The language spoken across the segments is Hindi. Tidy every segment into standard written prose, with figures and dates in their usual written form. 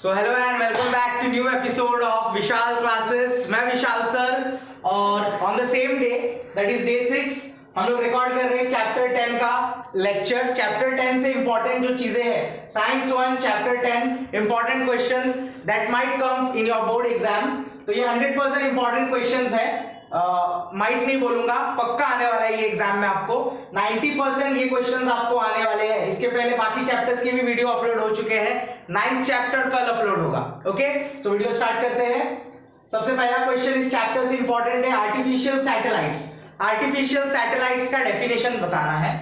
So hello and welcome back to new episode of Vishal classes. मैं विशाल सर और on the same day that is day 6 हम लोग रिकॉर्ड कर रहे हैं चैप्टर 10 का लेक्चर। चैप्टर 10 से इंपॉर्टेंट जो चीजें हैं, science 1 chapter 10 important question that might come in your board exam. तो ये 100% इंपॉर्टेंट क्वेश्चंस है, माइट नहीं बोलूंगा, पक्का आने वाला है ये एग्जाम में आपको। 90% ये क्वेश्चंस आपको आने वाले हैं। इसके पहले बाकी चैप्टर्स के भी वीडियो अपलोड हो चुके हैं। 9th चैप्टर कल अपलोड होगा। ओके, सो वीडियो स्टार्ट करते हैं। सबसे पहला क्वेश्चन इस चैप्टर से इंपॉर्टेंट है, आर्टिफिशियल सैटेलाइट्स। आर्टिफिशियल सैटेलाइट्स का डेफिनेशन बताना है।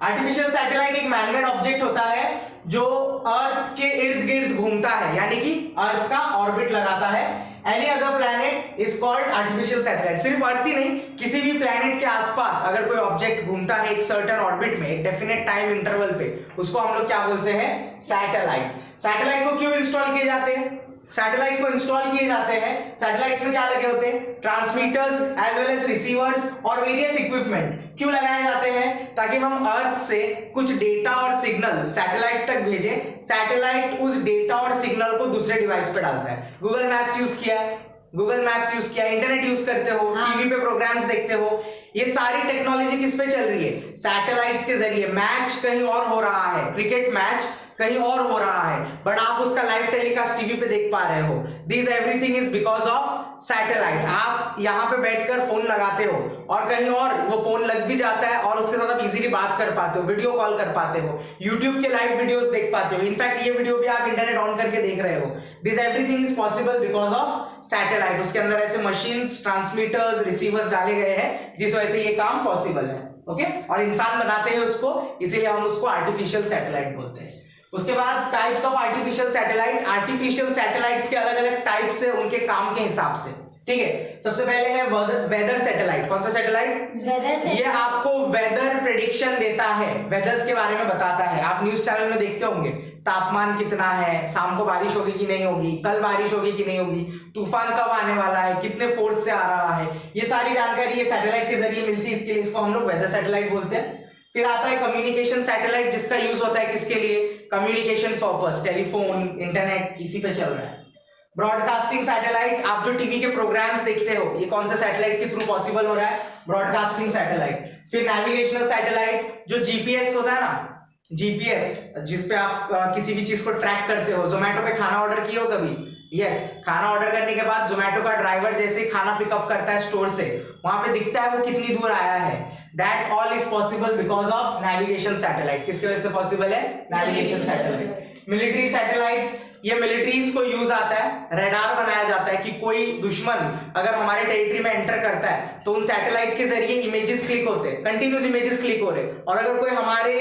आर्टिफिशियल सैटेलाइट एक मैनमेड ऑब्जेक्ट होता है जो अर्थ के इर्द गिर्द घूमता है, यानी कि अर्थ का ऑर्बिट लगाता है। Any other planet is called artificial satellite. सिर्फ अर्थ ही नहीं, किसी भी प्लैनेट के आसपास अगर कोई ऑब्जेक्ट घूमता है एक सर्टेन ऑर्बिट में, एक डेफिनेट टाइम इंटरवल पे, उसको हम लोग क्या बोलते हैं? सैटेलाइट। सैटेलाइट को क्यों इंस्टॉल किए जाते हैं? सैटेलाइट को इंस्टॉल किए जाते हैं, सैटेलाइट्स में क्या लगे होते हैं? Transmitters as well as receivers और वेरियस इक्विपमेंट। क्यों लगाए जाते हैं? ताकि हम अर्थ से कुछ डेटा और सिग्नल सैटेलाइट तक भेजें। सैटेलाइट उस डेटा और सिग्नल को दूसरे डिवाइस पे डालता है। गूगल मैप्स यूज किया है, इंटरनेट यूज करते हो, टीवी पे प्रोग्राम्स देखते हो, ये सारी टेक्नोलॉजी किस पे चल रही है? सैटेलाइट्स के जरिए। मैच कहीं और हो रहा है, क्रिकेट मैच कहीं और हो रहा है, बट आप उसका लाइव टेलीकास्ट टीवी पे देख पा रहे हो। This everything is because of satellite. आप यहाँ पे बैठकर फोन लगाते हो और कहीं और वो फोन लग भी जाता है और उसके साथ आप इजीली बात कर पाते हो, वीडियो कॉल कर पाते हो, यूट्यूब के लाइव वीडियोस देख पाते हो। इनफैक्ट ये वीडियो भी आप इंटरनेट ऑन करके देख रहे हो। This everything is possible because of satellite. उसके अंदर ऐसे मशीन्स, ट्रांसमीटर्स, रिसीवर्स डाले गए हैं जिस वजह से ये काम पॉसिबल है। ओके, और इंसान बनाते हैं उसको, इसीलिए हम उसको आर्टिफिशियल सैटेलाइट बोलते हैं। उसके बाद types of artificial satellite. Artificial satellites के अलग अलग टाइप्स है उनके काम के हिसाब से। ठीक है, सबसे पहले है वेदर सैटेलाइट। कौन सा सैटेलाइट? ये आपको वेदर प्रेडिक्शन देता है, वेदर्स के बारे में बताता है। आप न्यूज चैनल में देखते होंगे तापमान कितना है, शाम को बारिश होगी कि नहीं होगी, कल बारिश होगी कि नहीं होगी, तूफान कब आने वाला है, कितने फोर्स से आ रहा है, ये सारी जानकारी ये सैटेलाइट के जरिए मिलती है। इसके लिए इसको हम लोग वेदर सैटेलाइट बोलते हैं। फिर आता है कम्युनिकेशन सैटेलाइट, जिसका यूज होता है किसके लिए? कम्युनिकेशन पर्पस, टेलीफोन, इंटरनेट, इसी पे चल रहा है। ब्रॉडकास्टिंग सैटेलाइट, आप जो टीवी के प्रोग्राम्स देखते हो, ये कौन सा सैटेलाइट के थ्रू पॉसिबल हो रहा है? Broadcasting satellite. फिर नेविगेशनल सैटेलाइट, जो जीपीएस होता है ना, जीपीएस जिसपे आप किसी भी चीज को ट्रैक करते हो। जोमेटो पे खाना ऑर्डर किए हो कभी? यस, खाना ऑर्डर करने के बाद जोमेटो का ड्राइवर जैसे खाना पिकअप करता है स्टोर से, वहां पे दिखता है वो कितनी दूर आया है। That all is possible because of navigation satellite. किसकी वजह से पॉसिबल है? Navigation satellite. मिलिट्री सैटेलाइट्स, ये मिलिट्रीज को यूज आता है, रेडार बनाया जाता है कि कोई दुश्मन अगर हमारे टेरिटरी में एंटर करता है तो उन सैटेलाइट के जरिए इमेजेस क्लिक होते हैं, कंटिन्यूस इमेजेस क्लिक हो रहे। और अगर कोई हमारे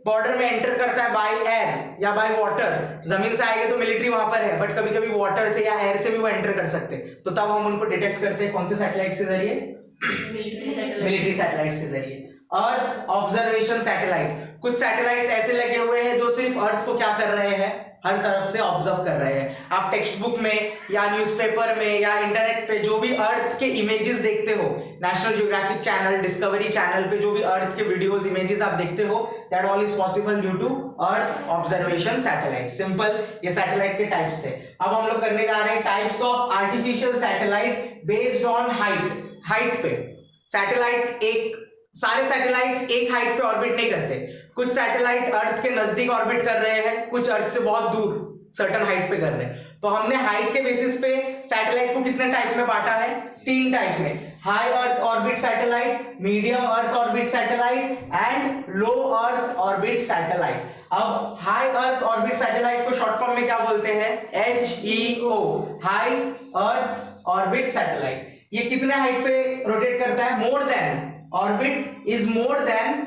बॉर्डर में एंटर करता है बाय एयर या बाय वाटर, जमीन से आएंगे तो मिलिट्री वहां पर है, बट कभी कभी वाटर से या एयर से भी वो एंटर कर सकते हैं, तो तब हम उनको डिटेक्ट करते हैं। कौन से सैटेलाइट के जरिए? मिलिट्री सैटेलाइट्स के जरिए। अर्थ ऑब्जर्वेशन सैटेलाइट, कुछ सैटेलाइट्स ऐसे लगे हुए हैं जो सिर्फ अर्थ को क्या कर रहे हैं? हर तरफ से ऑब्जर्व कर रहे हैं। आप टेक्स्ट बुक में या न्यूज़पेपर में या इंटरनेट पे जो भी अर्थ के इमेजेस देखते हो, national geographic channel, discovery channel पे जो भी अर्थ के वीडियोस, इमेजेस आप देखते हो, that all is possible due to earth observation satellite. Simple, ये सैटेलाइट के टाइप्स थे। अब हम लोग करने जा रहे हैं types of artificial satellite based on height पे। सैटेलाइट एक, सारे सैटेलाइट्स एक हाइट पे ऑर्बिट नहीं करते। कुछ सैटेलाइट अर्थ के नजदीक ऑर्बिट कर रहे हैं, कुछ अर्थ से बहुत दूर सर्टेन हाइट पे कर रहे हैं। तो हमने हाइट के बेसिस पे सैटेलाइट को कितने टाइप में बांटा है? 3 टाइप में। High earth orbit satellite, medium earth orbit satellite and low earth orbit satellite. अब हाई अर्थ ऑर्बिट सैटेलाइट को शॉर्ट फॉर्म में क्या बोलते हैं? HEO, high earth orbit satellite. ये कितने हाइट पे रोटेट करता है? More than, orbit is more than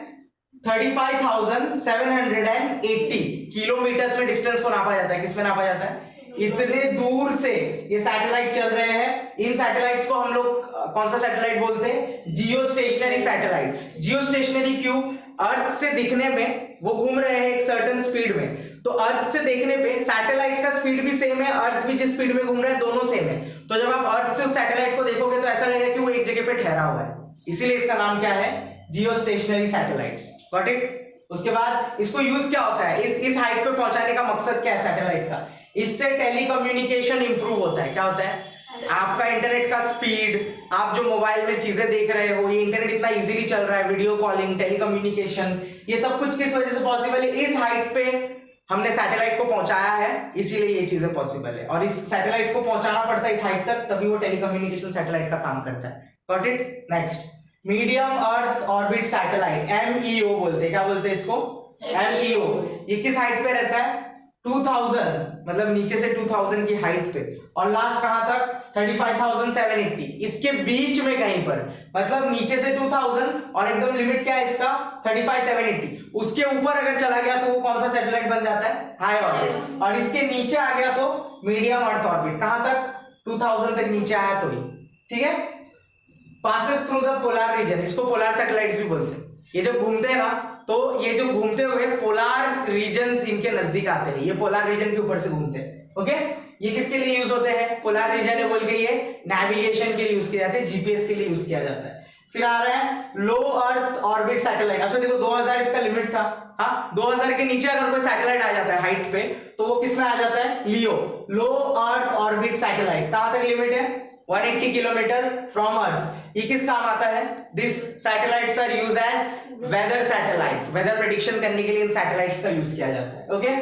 35,780 kilometres में डिस्टेंस को नापा जाता है। किसमें नापा जाता है? इतने दूर से ये सैटेलाइट चल रहे हैं। इन सैटेलाइट्स को हम लोग कौन सा सैटेलाइट बोलते हैं? जियो स्टेशनरी सैटेलाइट। जियो स्टेशनरी क्यों? अर्थ से दिखने में वो घूम रहे हैं एक सर्टेन स्पीड में, तो अर्थ से देखने पे सैटेलाइट का स्पीड भी सेम है, अर्थ भी जिस स्पीड में घूम रहा है दोनों सेम है। तो जब आप अर्थ से उस सैटेलाइट को देखोगे तो ऐसा लगेगा कि वो एक जगह पे ठहरा हुआ है, इसीलिए इसका नाम क्या है? जियो स्टेशनरी सैटेलाइट्स। Got it? उसके बाद इसको यूज क्या होता है? इस हाइट पे पहुंचाने का मकसद क्या है सैटेलाइट का? इससे टेलीकम्युनिकेशन इंप्रूव होता है। क्या होता है? आपका इंटरनेट का स्पीड, आप जो मोबाइल में चीजें देख रहे हो, ये इंटरनेट इतना इजीली चल रहा है, वीडियो कॉलिंग, टेलीकम्युनिकेशन, ये सब कुछ किस वजह से पॉसिबल है? इस हाइट पे हमने सैटेलाइट को पहुंचाया है, इसीलिए ये चीजें पॉसिबल है। और इस सैटेलाइट को पहुंचाना पड़ता है इस हाइट तक, तभी वो टेलीकम्युनिकेशन सैटेलाइट का काम करता है। Got it? Next, medium earth orbit satellite, MEO बोलते हैं। क्या बोलते हैं इसको? MEO। ये किस हाइट पे रहता है? 2000, मतलब नीचे से 2000 की हाइट पे, और लास्ट कहां तक? 35,780, इसके बीच में कहीं पर, मतलब नीचे से 2000 और एकदम लिमिट क्या है इसका? 35,780। उसके ऊपर अगर चला गया तो वो कौन सा सैटेलाइट बन जाता है? High orbit. और इसके नीचे आ गया तो मीडियम अर्थ ऑर्बिट। कहां तक? 2000 तक नीचे आया तो ही, ठीक है। Passes through the polar region, इसको पोलर सैटेलाइट्स भी बोलते हैं। ये जब घूमते हैं ना, तो ये जो घूमते हुए पोलर रीजन्स इनके नजदीक आते हैं, ये पोलर रीजन के ऊपर से घूमते हैं। ओके, ये किसके लिए यूज होते हैं? पोलर रीजन है बोल के ये नेविगेशन के लिए यूज किए जाते हैं, जीपीएस के लिए यूज किया जाता है। फिर आ रहा है लो अर्थ ऑर्बिट सैटेलाइट। अच्छा देखो, 2000 इसका लिमिट था। हाँ, 2000 के नीचे अगर कोई सैटेलाइट आ जाता है हाइट पे, तो वो किस में आ जाता है? लियो, लो अर्थ ऑर्बिट सैटेलाइट। कहां तक लिमिट है? 180 किलोमीटर फ्रॉम अर्थ। ये किस काम आता है? This satellites are used as weather satellite, weather prediction करने के लिए इन सैटेलाइट्स का यूज किया जाता है। ओके,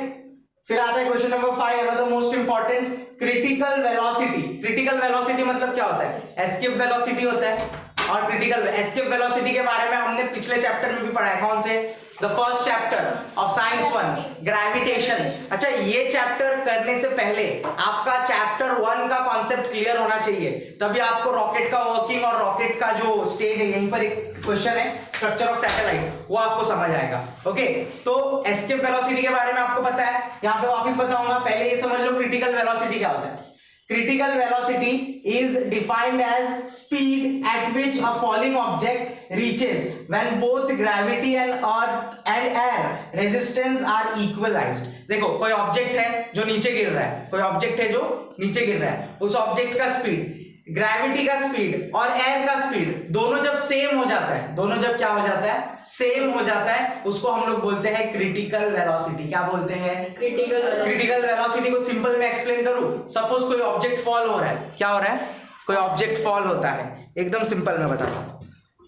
फिर आता है question number 5, another most important, critical velocity. Critical velocity मतलब क्या होता है? एस्केप वेलोसिटी होता है। और क्रिटिकल एस्केप वेलोसिटी के बारे में हमने पिछले चैप्टर में भी पढ़ा है। कौन से? The first chapter of science 1, gravitation. अच्छा, ये चैप्टर करने से पहले आपका चैप्टर 1 का कॉन्सेप्ट क्लियर होना चाहिए, तभी आपको रॉकेट का वर्किंग और रॉकेट का जो स्टेज है, यहीं पर एक क्वेश्चन है स्ट्रक्चर ऑफ सैटेलाइट, वो आपको समझ आएगा। ओके, तो एस्केप वेलोसिटी के बारे में आपको पता है, यहाँ पे वापस बताऊंगा। पहले ये समझ लो क्रिटिकल वेलोसिटी क्या होता है। Critical velocity is defined as speed at which a falling object reaches when both gravity and earth and air resistance are equalized। देखो, कोई ऑब्जेक्ट है जो नीचे गिर रहा है, कोई ऑब्जेक्ट है जो नीचे गिर रहा है, उस ऑब्जेक्ट का स्पीड, ग्रेविटी का स्पीड और एयर का स्पीड दोनों जब सेम हो जाता है, दोनों जब क्या हो जाता है? सेम हो जाता है, उसको हम लोग बोलते हैं क्रिटिकल वेलोसिटी। क्या बोलते हैं? क्रिटिकल वेलोसिटी को सिंपल में एक्सप्लेन करूं, सपोज कोई ऑब्जेक्ट फॉल हो रहा है। क्या हो रहा है? कोई ऑब्जेक्ट फॉल होता है, एकदम सिंपल में बताता हूं।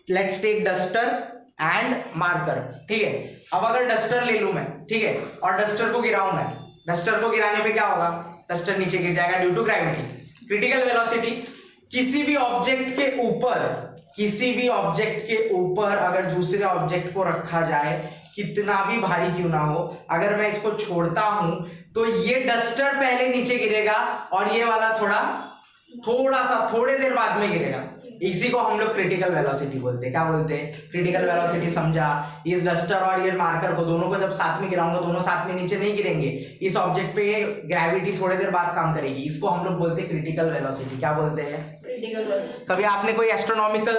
Let's take duster and marker, ठीक है। अब अगर डस्टर ले लूं मैं, ठीक है, और डस्टर को गिराऊं मैं, डस्टर को गिराने पे क्या होगा? डस्टर नीचे गिर जाएगा due to gravity. Critical velocity, किसी भी ऑब्जेक्ट के ऊपर, किसी भी ऑब्जेक्ट के ऊपर अगर दूसरे ऑब्जेक्ट को रखा जाए, कितना भी भारी क्यों ना हो, अगर मैं इसको छोड़ता हूं तो ये डस्टर पहले नीचे गिरेगा और ये वाला थोड़े देर बाद में गिरेगा। इसी को हम लोग क्रिटिकल वेलोसिटी बोलते हैं। क्या बोलते हैं? Critical velocity. समझा? इस डस्टर और ये मार्कर को, दोनों को जब साथ में गिराऊंगा, दोनों साथ में नीचे नहीं गिरेंगे, इस ऑब्जेक्ट पे ग्रेविटी थोड़ी देर बाद काम करेगी, इसको हम लोग बोलते हैं क्रिटिकल वेलोसिटी। क्या बोलते हैं? कभी आपने कोई एस्ट्रोनॉमिकल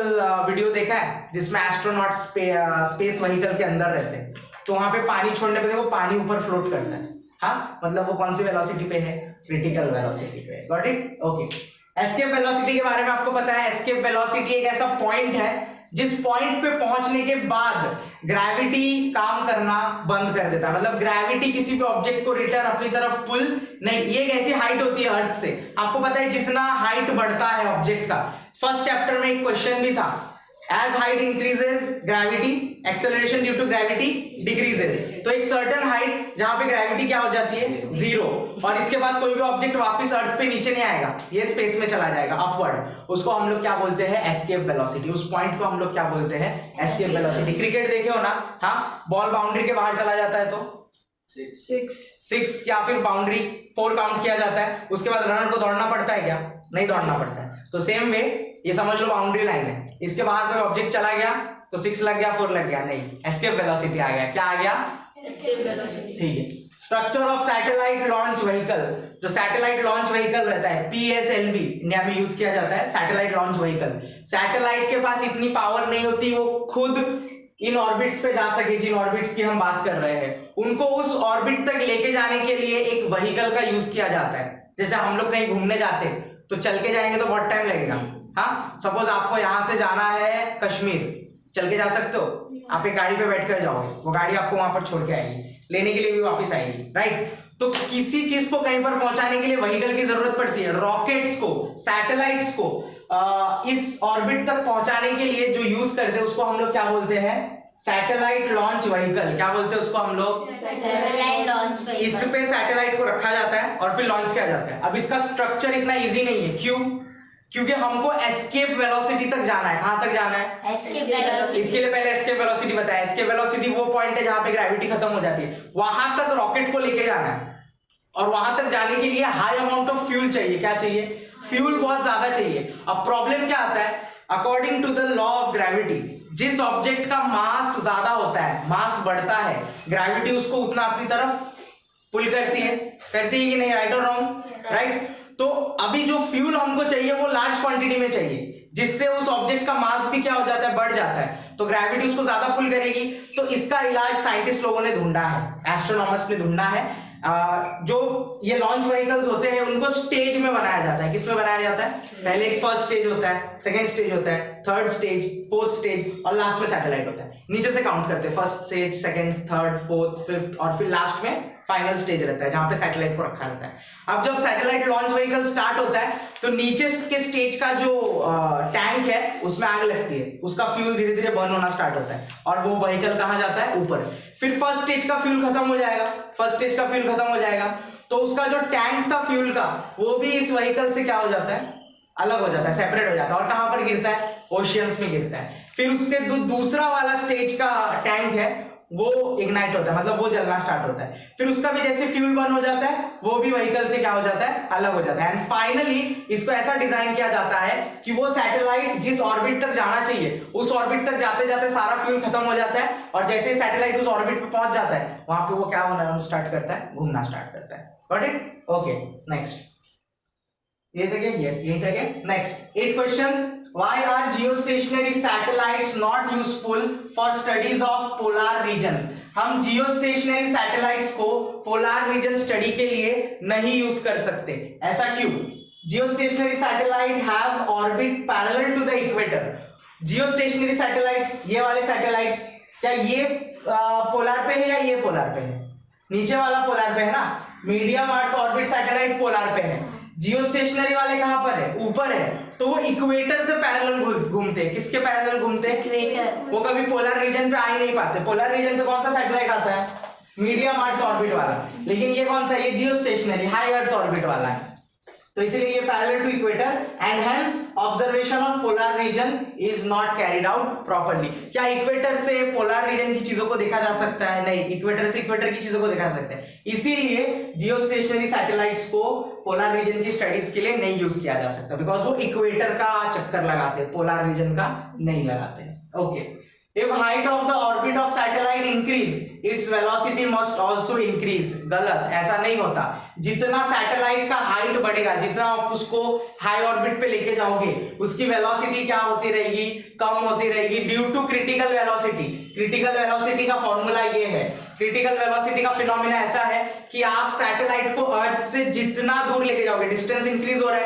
वीडियो देखा है जिसमें एस्ट्रोनॉट स्पेस व्हीकल के अंदर रहते हैं, तो वहां पे पानी छोड़ने पे देखो पानी ऊपर फ्लोट करता है। हाँ, मतलब वो कौन सी वेलोसिटी पे है? क्रिटिकल वेलोसिटी पे। Got it? Okay, escape velocity के बारे में आपको पता है। एस्केप वेलोसिटी एक ऐसा पॉइंट है जिस पॉइंट पे पहुंचने के बाद ग्रेविटी काम करना बंद कर देता है, मतलब ग्रेविटी किसी भी ऑब्जेक्ट को रिटर्न अपनी तरफ पुल नहीं। ये एक ऐसी हाइट होती है अर्थ से, आपको पता है जितना हाइट बढ़ता है ऑब्जेक्ट का, फर्स्ट चैप्टर में एक क्वेश्चन भी था, as height increases gravity acceleration due to gravity decreases। तो एक सर्टेन हाइट जहां पे ग्रेविटी क्या हो जाती है? जीरो, और इसके बाद कोई भी ऑब्जेक्ट वापस अर्थ पे नीचे नहीं आएगा, ये स्पेस में चला जाएगा अपवर्ड, उसको हम लोग क्या बोलते हैं? Escape velocity. उस पॉइंट को हम लोग क्या बोलते हैं? Escape velocity. क्रिकेट देखे हो ना? हाँ, बॉल बाउंड्री के बाहर चला जाता है तो 6 या फिर बाउंड्री 4 काउंट किया जाता है, उसके बाद रनर को दौड़ना पड़ता है क्या? नहीं दौड़ना पड़ता है। तो सेम वे ये समझ लो बाउंड्री लाइन है, इसके बाहर कोई ऑब्जेक्ट चला गया तो 6 लग गया, 4 लग गया, नहीं, एस्केप वेलोसिटी आ गया। क्या आ गया? Escape velocity. ठीक है। Structure of satellite launch vehicle, जो सैटेलाइट लॉन्च व्हीकल रहता है, PSLV इंडिया में यूज किया जाता है, सैटेलाइट लॉन्च व्हीकल। सैटेलाइट के पास इतनी पावर नहीं होती वो खुद इन ऑर्बिट्स पे जा सके, जिन ऑर्बिट्स की हम बात कर रहे हैं, उनको उस ऑर्बिट तक लेके जाने के लिए एक व्हीकल का यूज किया जाता है। जैसे हम लोग कहीं घूमने जाते हैं तो चल के जाएंगे तो बहुत टाइम लगेगा। हाँ, सपोज आपको यहाँ से जाना है कश्मीर, चल के जा सकते हो, आप एक गाड़ी पे बैठ कर जाओगे, वो गाड़ी आपको वहां पर छोड़ के आएगी, लेने के लिए भी वापस आएगी, राइट? तो किसी चीज को कहीं पर पहुंचाने के लिए व्हीकल की जरूरत पड़ती है। रॉकेट्स को, सैटेलाइट्स को इस ऑर्बिट तक पहुंचाने के लिए जो यूज करते हैं उसको हम लोग क्या बोलते हैं? Satellite launch vehicle. क्या बोलते हैं उसको हम लोग? Satellite launch vehicle. इस पे सैटेलाइट को रखा जाता है और फिर लॉन्च किया जाता है। अब इसका स्ट्रक्चर इतना इजी नहीं है। क्यों? क्योंकि हमको एस्केप वेलोसिटी तक जाना है। कहां तक जाना है? Escape velocity. इसके लिए पहले एस्केप वेलोसिटी बताया। एस्केप वेलोसिटी वो पॉइंट है जहां पे ग्रेविटी खत्म हो जाती है, वहां तक रॉकेट को लेके जाना है। और वहां तक जाने के लिए हाई अमाउंट ऑफ फ्यूल चाहिए। क्या चाहिए? फ्यूल बहुत ज्यादा चाहिए। अब प्रॉब्लम क्या आता है? According to the law of gravity, जिस ऑब्जेक्ट का मास ज्यादा होता है, मास बढ़ता है, ग्रेविटी उसको उतना अपनी तरफ पुल करती है कि नहीं? राइट और रॉन्ग? राइट। तो अभी जो फ्यूल हमको चाहिए वो लार्ज क्वांटिटी में चाहिए, जिससे उस ऑब्जेक्ट का मास भी क्या हो जाता है? बढ़ जाता है। तो ग्रेविटी उसको ज्यादा पुल करेगी। तो इसका इलाज साइंटिस्ट लोगों ने ढूंढा है, एस्ट्रोनॉमर्स ने ढूंढा है। जो ये लॉन्च व्हीकल्स होते हैं उनको स्टेज में बनाया जाता है। किस में बनाया जाता है? पहले एक फर्स्ट स्टेज होता है, सेकंड स्टेज होता है, थर्ड स्टेज, फोर्थ स्टेज और लास्ट में सैटेलाइट होता है। नीचे से काउंट करते हैं, first stage, second, third, fourth, fifth और फिर लास्ट में फाइनल स्टेज रहता है जहां पे सैटेलाइट को रखा रहता है। अब जब सैटेलाइट लॉन्च व्हीकल स्टार्ट होता है तो नीचे के स्टेज का जो टैंक है उसमें आग लगती है, उसका फ्यूल धीरे धीरे बर्न होना स्टार्ट होता है और वो व्हीकल कहां जाता है? ऊपर। फिर फर्स्ट स्टेज का फ्यूल खत्म हो जाएगा, तो उसका जो टैंक था फ्यूल का वो भी इस व्हीकल से क्या हो जाता है? अलग हो जाता है, सेपरेट हो जाता है। और कहां पर गिरता है? ओशियंस में गिरता है। फिर उसके दूसरा वाला स्टेज का टैंक है वो इग्नाइट होता है, मतलब वो जलना स्टार्ट होता है। फिर उसका भी जैसे फ्यूल बर्न हो जाता है वो भी व्हीकल से क्या हो जाता है? अलग हो जाता है। एंड फाइनली इसको ऐसा डिजाइन किया जाता है कि वो सैटेलाइट जिस ऑर्बिट तक जाना चाहिए उस ऑर्बिट तक जाते जाते सारा फ्यूल खत्म हो जाता है और जैसे ही सैटेलाइट उस ऑर्बिट पे पहुंच जाता है वहां पे वो क्या होना स्टार्ट करता है? घूमना स्टार्ट करता है। Got it? Okay, next. ये देखिए, यस यही देखिए। Next 8 question. Why are geostationary satellites not useful for studies of polar region? हम geostationary satellites को polar region study के लिए नहीं यूज कर सकते। ऐसा क्यों? Geostationary satellite have orbit parallel to the equator. Geostationary satellites, ये वाले satellites, क्या ये पोलर पे है या ये पोलर पे है? नीचे वाला पोलर पे है ना। Medium earth orbit satellite polar पे है। जियोस्टेशनरी वाले कहां पर है? ऊपर है। तो वो इक्वेटर से पैरेलल घूमते हैं। किसके पैरेलल घूमते हैं? इक्वेटर। वो कभी पोलर रीजन पे आ ही नहीं पाते। पोलर रीजन पे कौन सा सैटेलाइट आता है? मीडियम अर्थ ऑर्बिट वाला। लेकिन ये कौन सा? ये जियोस्टेशनरी हाई अर्थ ऑर्बिट वाला है। तो इसलिए ये parallel to equator and hence observation of polar region is not carried out properly. क्या इक्वेटर से पोलर रीजन की चीजों को देखा जा सकता है? नहीं, इक्वेटर से इक्वेटर की चीजों को देखा जा सकता है। इसीलिए जियोस्टेशनरी सैटेलाइट्स को पोलर रीजन की स्टडीज के लिए नहीं यूज किया जा सकता, बिकॉज वो इक्वेटर का चक्कर लगाते हैं, पोलर रीजन का नहीं लगाते। Okay, if height of the orbit of satellite increase its velocity must also increase। गलत, ऐसा नहीं होता। जितना सैटेलाइट का हाइट बढ़ेगा, जितना आप उसको हाई ऑर्बिट पे लेके जाओगे उसकी वेलोसिटी क्या होती रहेगी? कम होती रहेगी due to critical velocity. Critical velocity का फॉर्मूला ये है। क्रिटिकल वेलोसिटी का फिनोमिना ऐसा है कि आप सैटेलाइट को अर्थ से जितना दूर लेके जाओगे, डिस्टेंस इंक्रीज हो रहा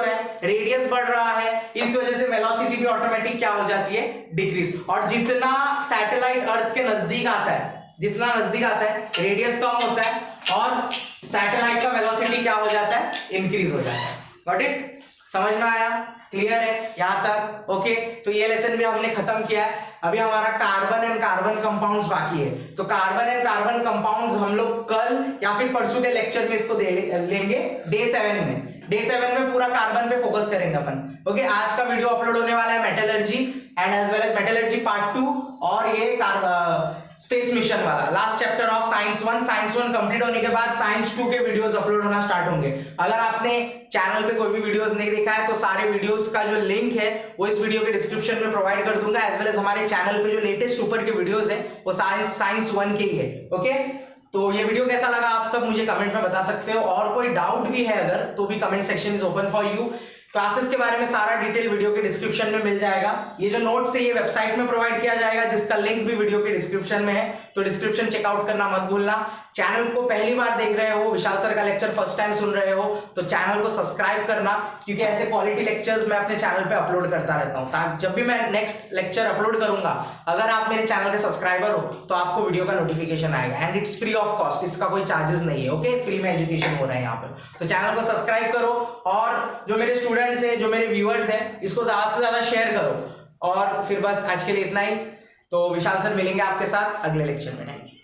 है, रेडियस बढ़ रहा है, इस वजह से वेलोसिटी भी ऑटोमेटिक क्या हो जाती है? डिक्रीज। और जितना सैटेलाइट अर्थ के नजदीक आता है, रेडियस कम होता है और सैटेलाइट का वेलोसिटी क्या हो जाता है? इंक्रीज हो जाता है। Got it? समझ में आया? क्लियर है यहां तक? ओके, तो ये लेसन भी हमने खत्म किया है। अभी हमारा कार्बन एंड कार्बन कंपाउंड्स बाकी है। तो कार्बन एंड कार्बन कंपाउंड्स हम लोग कल या फिर परसों के लेक्चर में इसको लेंगे डे 7 में। डे 7 में पूरा कार्बन पे फोकस करेंगे अपन। ओके, आज का वीडियो अपलोड होने वाला है metallurgy and as well as metallurgy part 2 और ये स्पेस मिशन वाला last chapter of science 1। Science 1 complete होने के बाद साइंस 2 के वीडियोस अपलोड होना स्टार्ट होंगे। अगर आपने चैनल पे कोई भी वीडियोस नहीं देखा है तो सारे वीडियोस का जो लिंक है वो इस वीडियो के डिस्क्रिप्शन में प्रोवाइड कर दूंगा। एज वेल एज हमारे चैनल पे जो लेटेस्ट ऊपर के वीडियोस है वो साइंस 1 के ही है। ओके, तो ये वीडियो कैसा लगा आप सब मुझे कमेंट में बता सकते हो, और कोई डाउट भी है अगर तो भी comment section is open for you. Classes के बारे में सारा डिटेल वीडियो के डिस्क्रिप्शन में मिल जाएगा। ये जो नोट्स है ये वेबसाइट में प्रोवाइड किया जाएगा, जिसका लिंक भी वीडियो के डिस्क्रिप्शन में है, तो डिस्क्रिप्शन चेकआउट करना मत भूलना। चैनल को पहली बार देख रहे हो, विशाल सर का लेक्चर फर्स्ट टाइम सुन रहे हो, तो चैनल को सब्सक्राइब करना, क्योंकि ऐसे क्वालिटी लेक्चर्स मैं अपने चैनल पे अपलोड करता रहता हूँ। ताकि जब भी मैं नेक्स्ट लेक्चर अपलोड करूंगा, अगर आप मेरे चैनल के सब्सक्राइबर हो तो आपको वीडियो का नोटिफिकेशन आएगा। And it's free of cost, इसका कोई चार्जेस नहीं है। ओके, फ्री में एजुकेशन हो रहा है यहाँ पर। तो चैनल को सब्सक्राइब करो, और जो मेरे स्टूडेंट्स हैं, जो मेरे व्यूअर्स हैं, इसको ज्यादा से ज्यादा शेयर करो। और फिर बस आज के लिए इतना ही। तो विशाल सर मिलेंगे आपके साथ अगले लेक्चर में। Thank you.